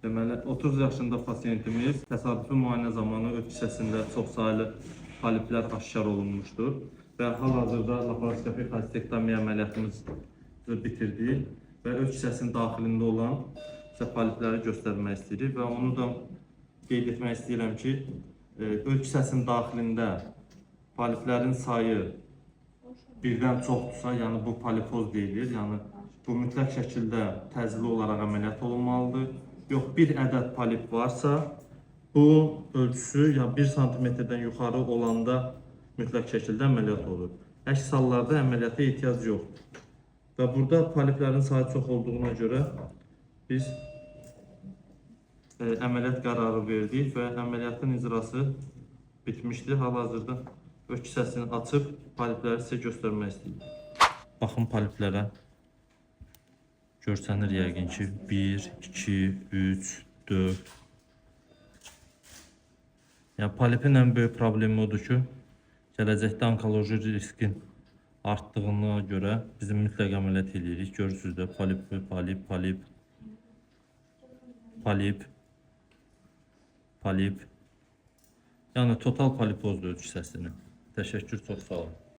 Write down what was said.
Deməli, 30 yaşında pasientimiz təsadüfi müayinə zamanı öz kisəsində çoxsaylı poliplər aşkar olunmuşdur və hal-hazırda laparoskopik xolestektomiya əməliyyatımızı bitirdik və öz kisəsinin daxilində olan polipləri göstərmək istəyirik və onu da qeyd etmək istəyirəm ki, öz kisəsinin daxilində poliplərin sayı birdən çoxdursa, yəni bu polipoz deyilir, yəni bu mütləq şəkildə təcili olaraq əməliyyat olunmalıdır. Yox, bir ədəd polip varsa, bu ölçüsü ya 1 sm-dən yuxarı olanda mütləq şəkildə əməliyyat olur. Əks hallarda əməliyyata ehtiyac yoxdur. Və burada poliplərin sayı çox olduğuna görə biz əməliyyat qərarı verdik və əməliyyatın icrası bitmişdir. Hal-hazırda öz kisəsini açıb polipləri sizə göstərmək istəyirəm. Baxın poliplərə. Görsənir yəqin ki 1, 2, 3, 4. Yəni polipin ən böyük problemi odur ki, gələcəkdə onkoloji riskin artdığına görə bizim mütləq əməliyyat edirik. Görürsünüz də polip. Yəni total polipozdur öz kisəsini. Təşəkkür, çox sağ olun.